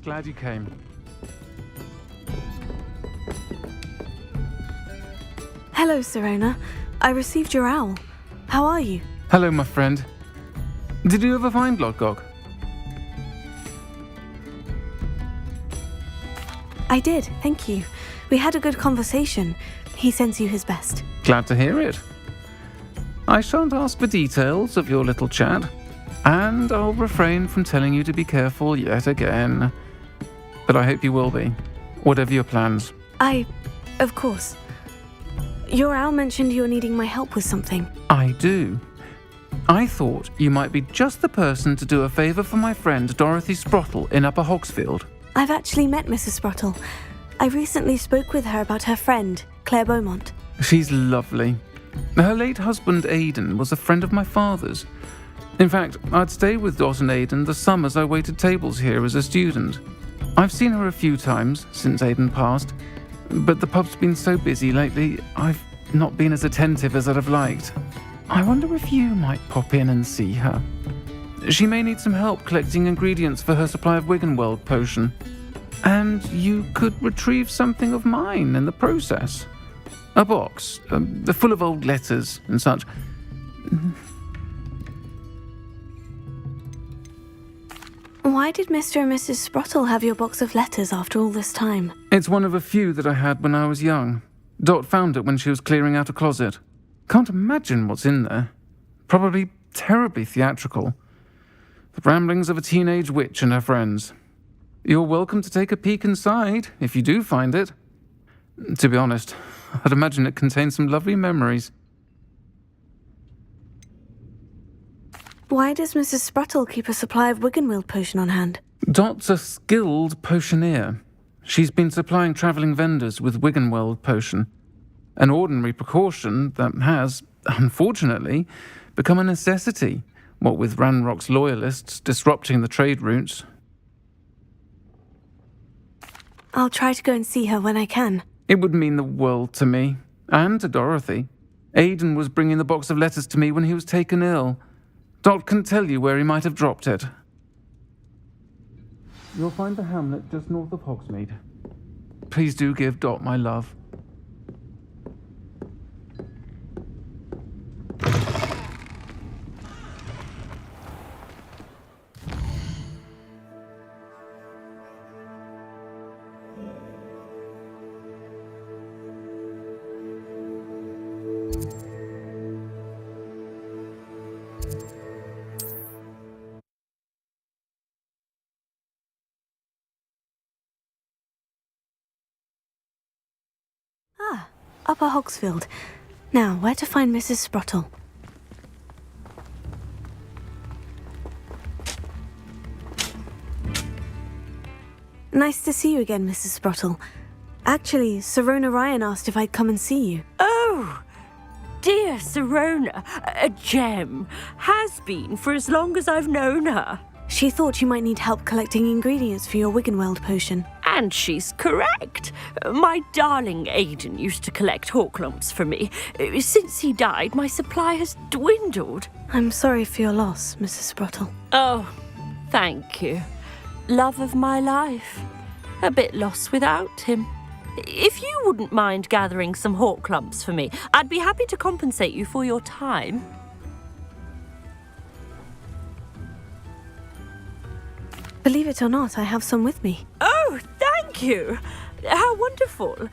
glad you came. Hello, Sirona. I received your owl. How are you? Hello, my friend. Did you ever find Lodgok? I did, thank you. We had a good conversation. He sends you his best. Glad to hear it. I shan't ask for details of your little chat, and I'll refrain from telling you to be careful yet again. But I hope you will be, whatever your plans. Of course. Your owl mentioned you were needing my help with something. I do. I thought you might be just the person to do a favour for my friend Dorothy Sprottle in Upper Hogsfield. I've actually met Mrs. Sprottle. I recently spoke with her about her friend, Claire Beaumont. She's lovely. Her late husband Aidan was a friend of my father's. In fact, I'd stay with Dot and Aidan the summers I waited tables here as a student. I've seen her a few times since Aidan passed, but the pub's been so busy lately, I've not been as attentive as I'd have liked. I wonder if you might pop in and see her. She may need some help collecting ingredients for her supply of Wiggenweld potion. And you could retrieve something of mine in the process. A box, full of old letters and such. Why did Mr. and Mrs. Sprottle have your box of letters after all this time? It's one of a few that I had when I was young. Dot found it when she was clearing out a closet. Can't imagine what's in there. Probably terribly theatrical. The ramblings of a teenage witch and her friends. You're welcome to take a peek inside, if you do find it. To be honest, I'd imagine it contains some lovely memories. Why does Mrs. Sprottle keep a supply of Wiggenweld potion on hand? Dot's a skilled potioneer. She's been supplying travelling vendors with Wiggenweld potion. An ordinary precaution that has, unfortunately, become a necessity, what with Ranrock's loyalists disrupting the trade routes. I'll try to go and see her when I can. It would mean the world to me, and to Dorothy. Aidan was bringing the box of letters to me when he was taken ill. Dot can tell you where he might have dropped it. You'll find the hamlet just north of Hogsmeade. Please do give Dot my love. Upper Hogsfield. Now, where to find Mrs. Sprottle? Nice to see you again, Mrs. Sprottle. Actually, Sirona Ryan asked if I'd come and see you. Oh, dear Sirona, a gem. Has been for as long as I've known her. She thought you might need help collecting ingredients for your Wiggenweld potion. And she's correct. My darling Aidan used to collect Horklumps for me. Since he died, my supply has dwindled. I'm sorry for your loss, Mrs. Sprottle. Oh, thank you. Love of my life. A bit lost without him. If you wouldn't mind gathering some Horklumps for me, I'd be happy to compensate you for your time. Believe it or not, I have some with me. Oh, thank you. How wonderful.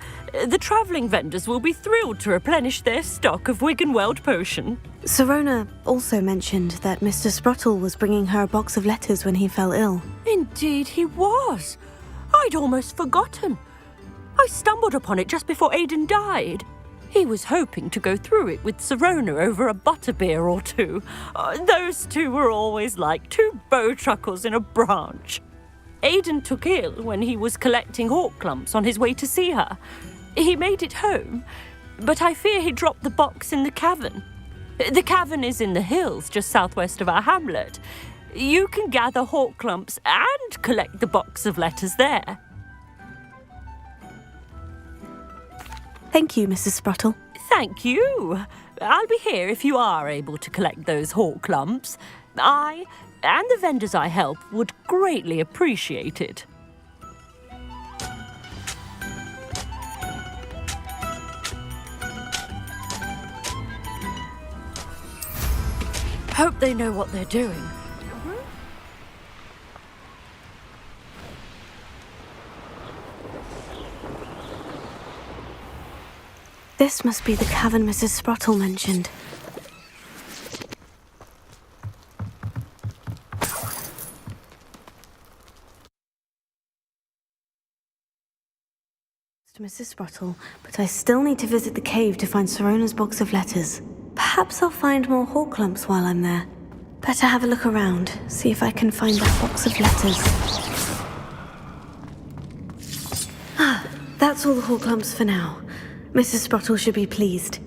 The travelling vendors will be thrilled to replenish their stock of Wiggenweld potion. Sirona also mentioned that Mr. Sprottle was bringing her a box of letters when he fell ill. Indeed he was. I'd almost forgotten. I stumbled upon it just before Aidan died. He was hoping to go through it with Sirona over a butterbeer or two. Those two were always like two bowtruckles in a branch. Aidan took ill when he was collecting Horklumps on his way to see her. He made it home, but I fear he dropped the box in the cavern. The cavern is in the hills just southwest of our hamlet. You can gather Horklumps and collect the box of letters there. Thank you, Mrs. Sprottle. Thank you. I'll be here if you are able to collect those Horklumps. I and the vendors I help would greatly appreciate it. hope they know what they're doing. This must be the cavern Mrs. Sprottle mentioned. Mrs. Sprottle, but I still need to visit the cave to find Sirona's box of letters. Perhaps I'll find more Horklumps while I'm there. Better have a look around, see if I can find that box of letters. Ah, that's all the Horklumps for now. Mrs. Sprottle should be pleased.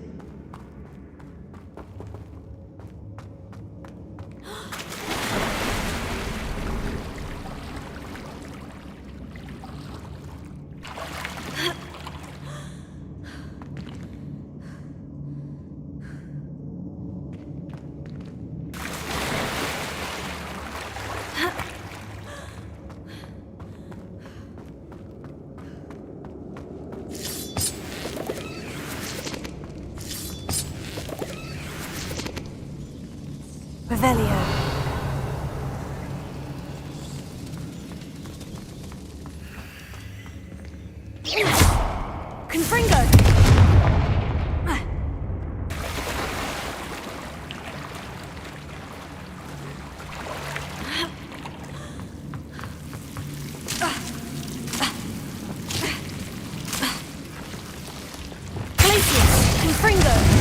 Revelio. Confringo! Glacius! Confringo!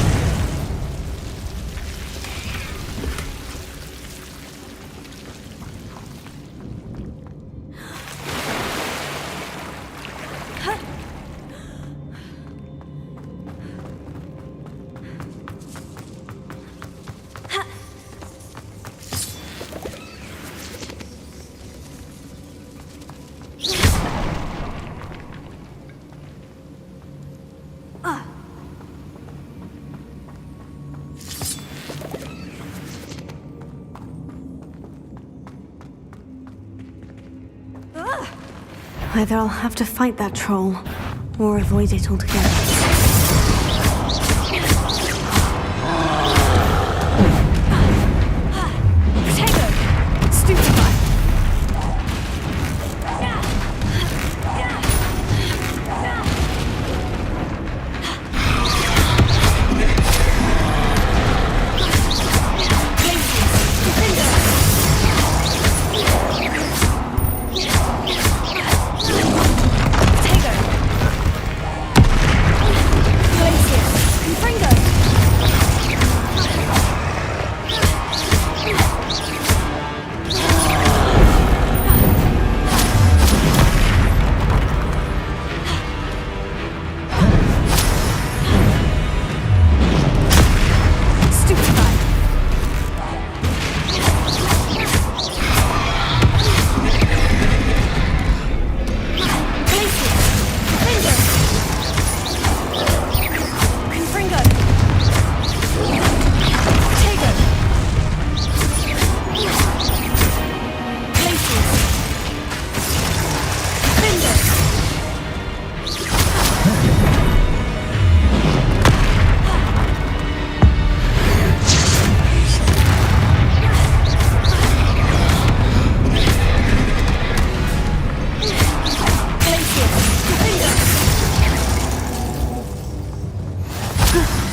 Either I'll have to fight that troll, or avoid it altogether.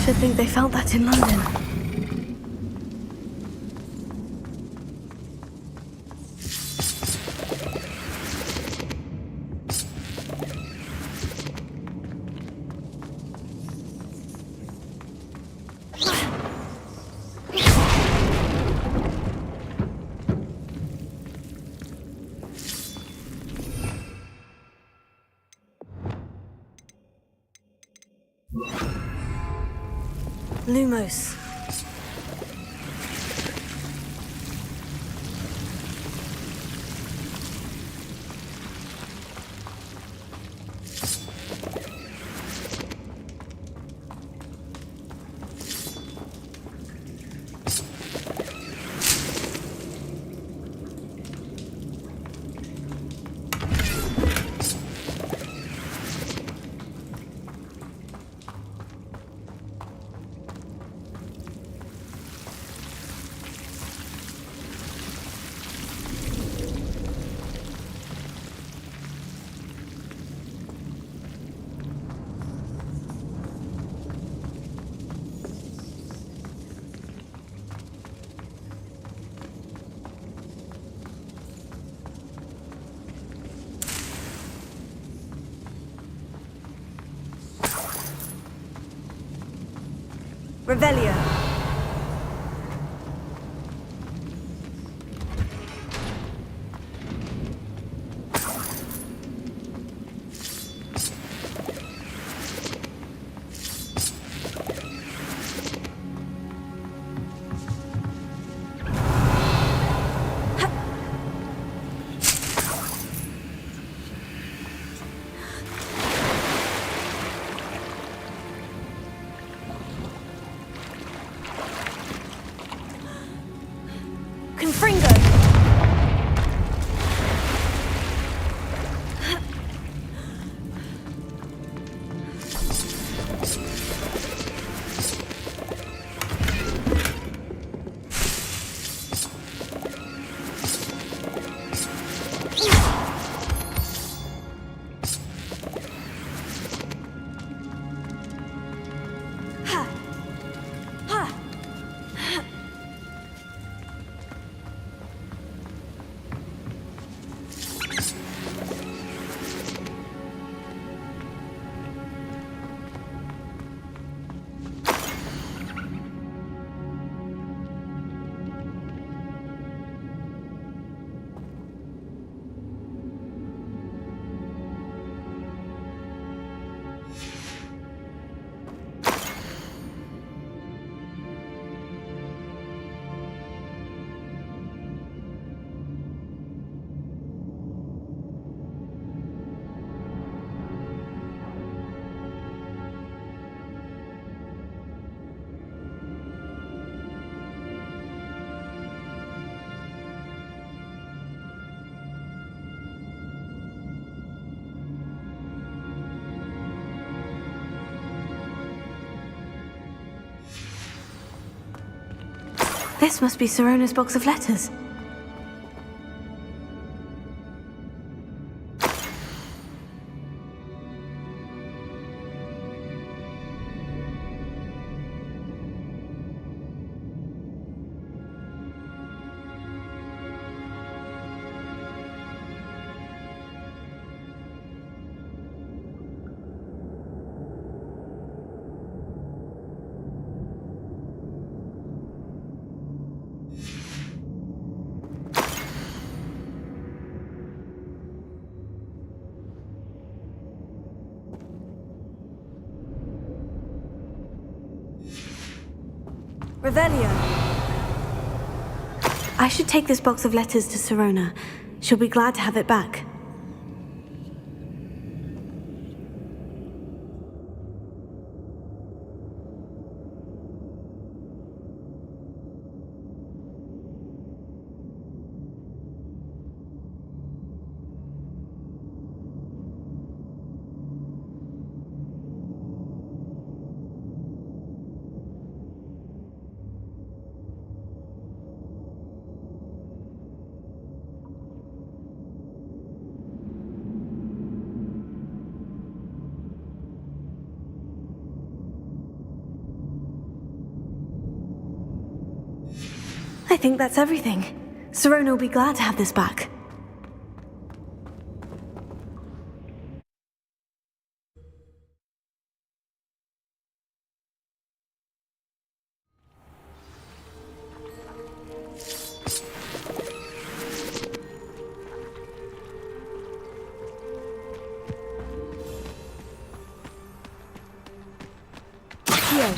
Should think they felt that in London. Lumos. Revelio. Confringo! This must be Sirona's box of letters. Revelio. I should take this box of letters to Sirona. She'll be glad to have it back. I think that's everything. Sirona will be glad to have this back. Here.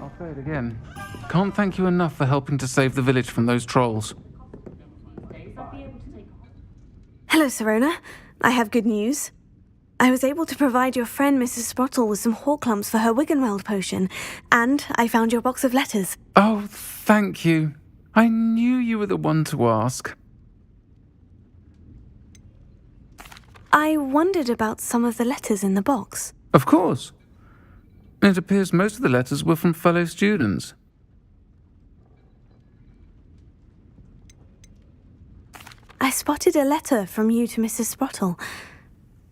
I'll say it again. Can't thank you enough for helping to save the village from those trolls. Hello, Sirona. I have good news. I was able to provide your friend Mrs. Sprottle with some Horklumps for her Wiggenweld potion, and I found your box of letters. Oh, thank you. I knew you were the one to ask. I wondered about some of the letters in the box. Of course. It appears most of the letters were from fellow students. I spotted a letter from you to Mrs. Sprottle.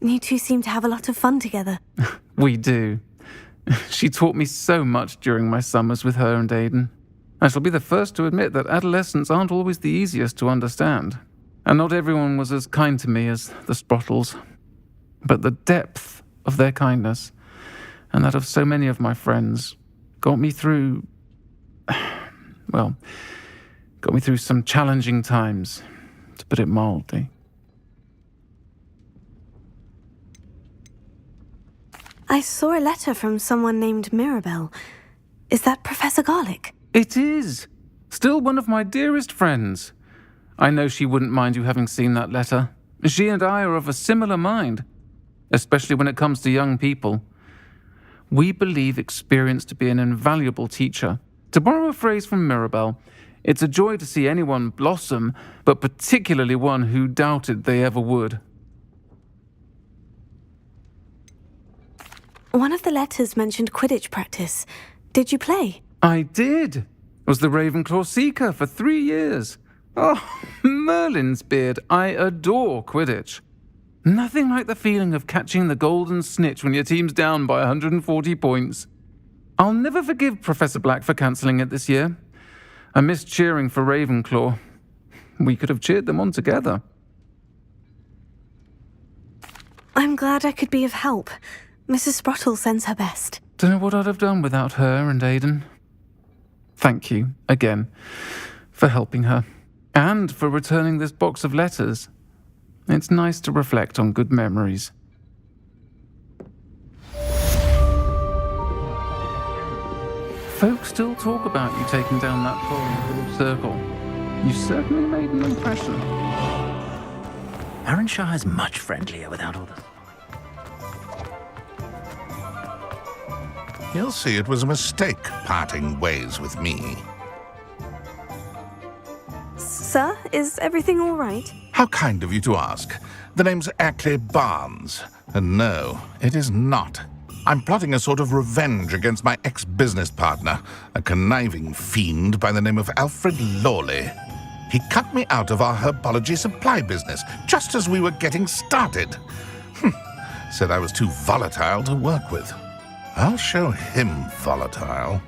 You two seem to have a lot of fun together. We do. She taught me so much during my summers with her and Aidan. I shall be the first to admit that adolescents aren't always the easiest to understand, and not everyone was as kind to me as the Sprottles. But the depth of their kindness, and that of so many of my friends, got me through some challenging times, to put it mildly. I saw a letter from someone named Mirabelle. Is that Professor Garlick? It is! Still one of my dearest friends. I know she wouldn't mind you having seen that letter. She and I are of a similar mind, especially when it comes to young people. We believe experience to be an invaluable teacher. To borrow a phrase from Mirabelle, it's a joy to see anyone blossom, but particularly one who doubted they ever would. One of the letters mentioned Quidditch practice. Did you play? I did. Was the Ravenclaw Seeker for 3 years. Oh, Merlin's beard, I adore Quidditch. Nothing like the feeling of catching the golden snitch when your team's down by 140 points. I'll never forgive Professor Black for cancelling it this year. I missed cheering for Ravenclaw. We could have cheered them on together. I'm glad I could be of help. Mrs. Sprottle sends her best. Don't know what I'd have done without her and Aidan. Thank you, again, for helping her. And for returning this box of letters. It's nice to reflect on good memories. Folks still talk about you taking down that pole in the circle. You certainly made an impression. Arrynshire much friendlier without all this. You'll see it was a mistake parting ways with me. Sir, is everything all right? How kind of you to ask. The name's Ackley Barnes. And no, it is not. I'm plotting a sort of revenge against my ex-business partner, a conniving fiend by the name of Alfred Lawley. He cut me out of our herbology supply business just as we were getting started. Said I was too volatile to work with. I'll show him volatile.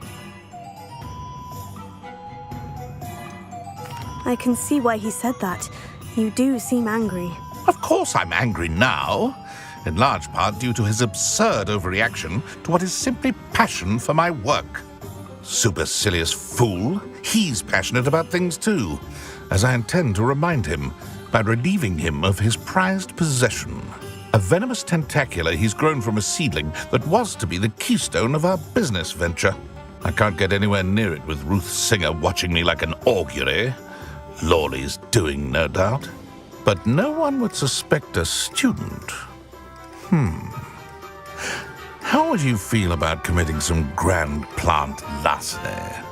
I can see why he said that. You do seem angry. Of course I'm angry now, in large part due to his absurd overreaction to what is simply passion for my work. Supercilious fool, he's passionate about things too, as I intend to remind him by relieving him of his prized possession. A venomous tentacula he's grown from a seedling that was to be the keystone of our business venture. I can't get anywhere near it with Ruth Singer watching me like an augury. Lawley's doing, no doubt. But no one would suspect a student. How would you feel about committing some grand plant larceny?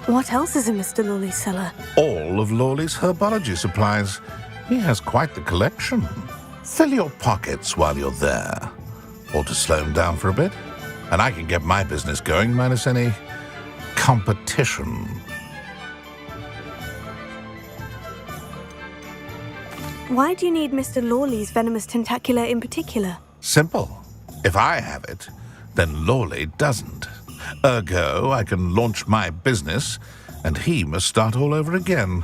What else is in Mr. Lawley's cellar? All of Lawley's herbology supplies. He has quite the collection. Fill your pockets while you're there. Or to slow him down for a bit. And I can get my business going minus any competition. Why do you need Mr. Lawley's venomous tentacula in particular? Simple. If I have it, then Lawley doesn't. Ergo, I can launch my business, and he must start all over again.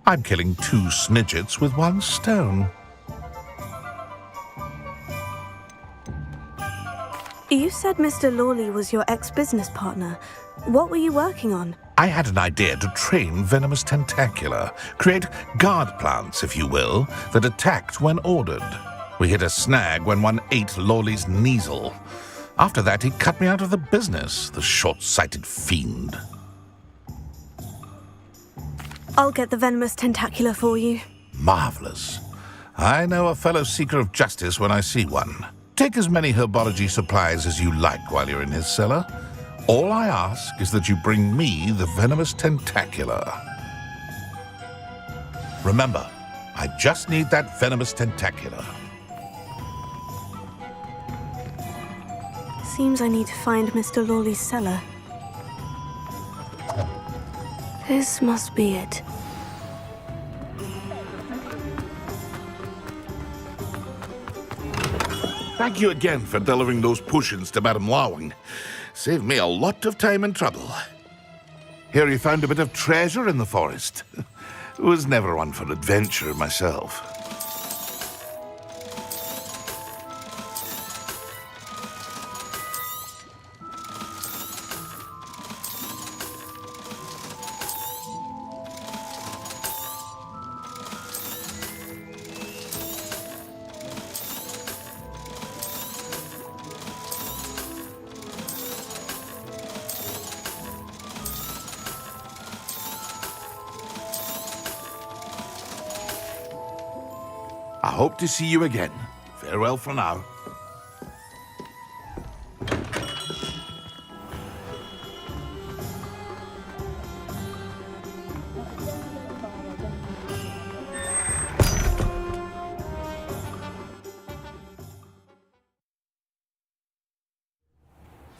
I'm killing 2 snidgets with 1 stone. You said Mr. Lawley was your ex-business partner. What were you working on? I had an idea to train venomous tentacula, create guard plants, if you will, that attacked when ordered. We hit a snag when one ate Lawley's Kneasel. After that, he cut me out of the business, the short-sighted fiend. I'll get the venomous tentacula for you. Marvelous. I know a fellow seeker of justice when I see one. Take as many herbology supplies as you like while you're in his cellar. All I ask is that you bring me the venomous tentacular. Remember, I just need that venomous tentacular. Seems I need to find Mr. Lawley's cellar. This must be it. Thank you again for delivering those potions to Madame Lawing. Saved me a lot of time and trouble. Here you found a bit of treasure in the forest. Was never one for adventure myself. I hope to see you again. Farewell for now.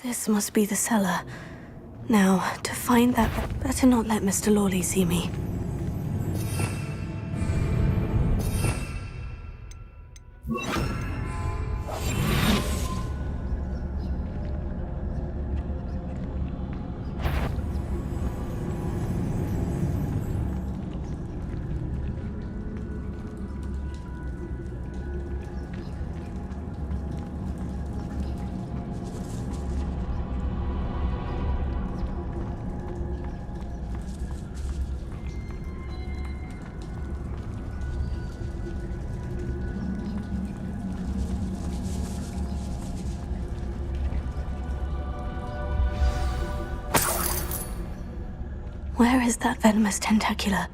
This must be the cellar. Now, to find that, better not let Mr. Lawley see me. Where is that venomous tentacular?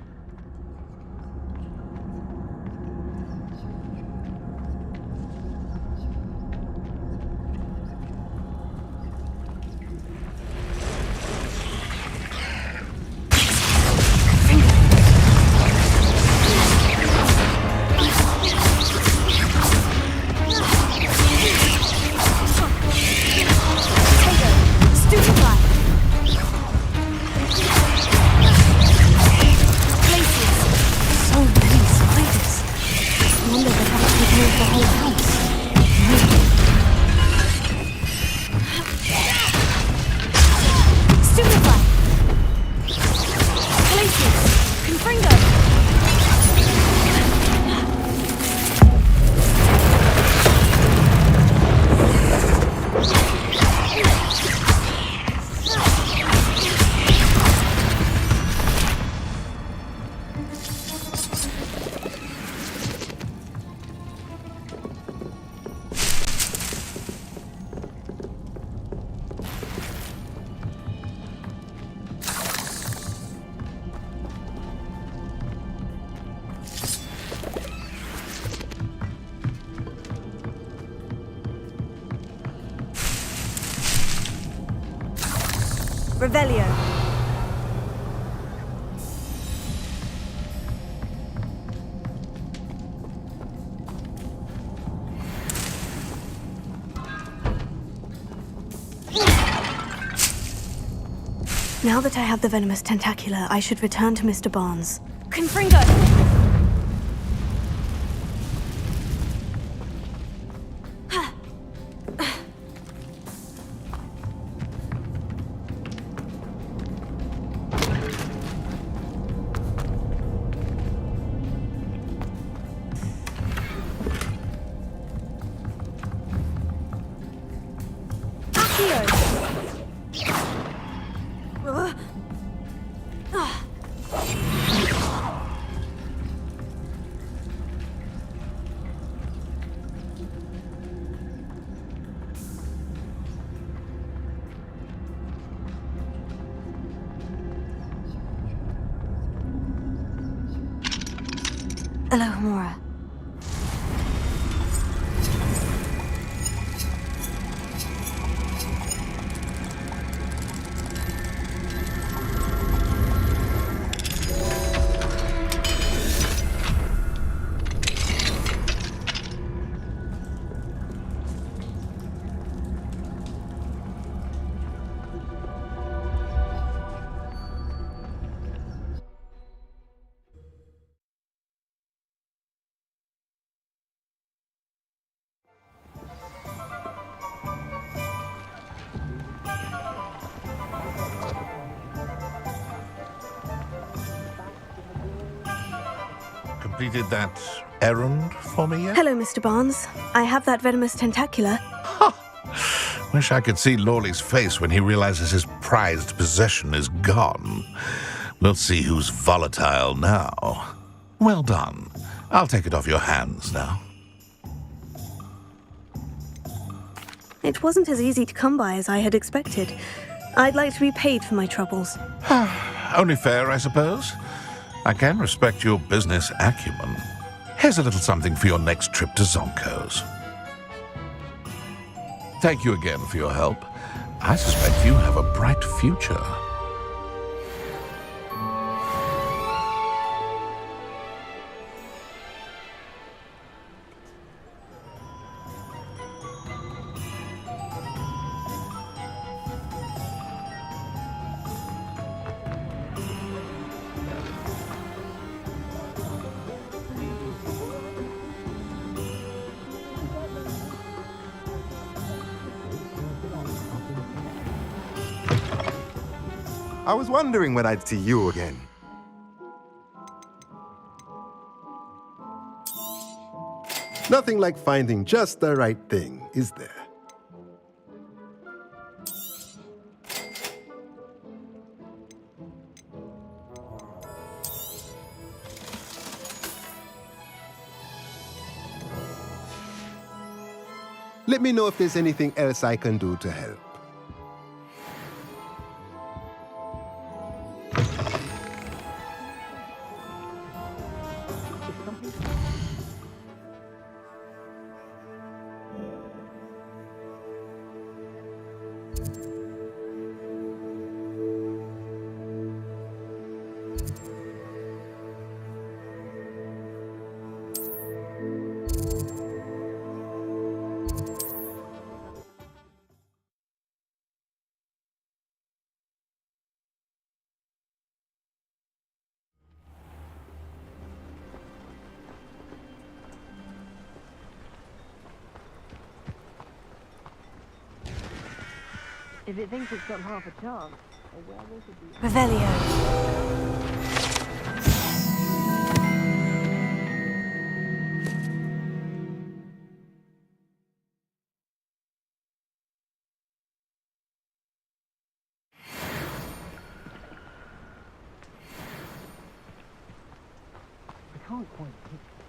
Revelio. Now that I have the venomous tentacular, I should return to Mr. Barnes. Confringo! Alohomora. Completed that errand for me yet? Hello, Mr. Barnes. I have that venomous tentacula. Wish I could see Lawley's face when he realizes his prized possession is gone. We'll see who's volatile now. Well done. I'll take it off your hands now. It wasn't as easy to come by as I had expected. I'd like to be paid for my troubles. Only fair, I suppose. I can respect your business acumen. Here's a little something for your next trip to Zonko's. Thank you again for your help. I suspect you have a bright future. I was wondering when I'd see you again. Nothing like finding just the right thing, is there? Let me know if there's anything else I can do to help. If it thinks it's got half a chance, a werewolf would be... Revelio. I can't quite picture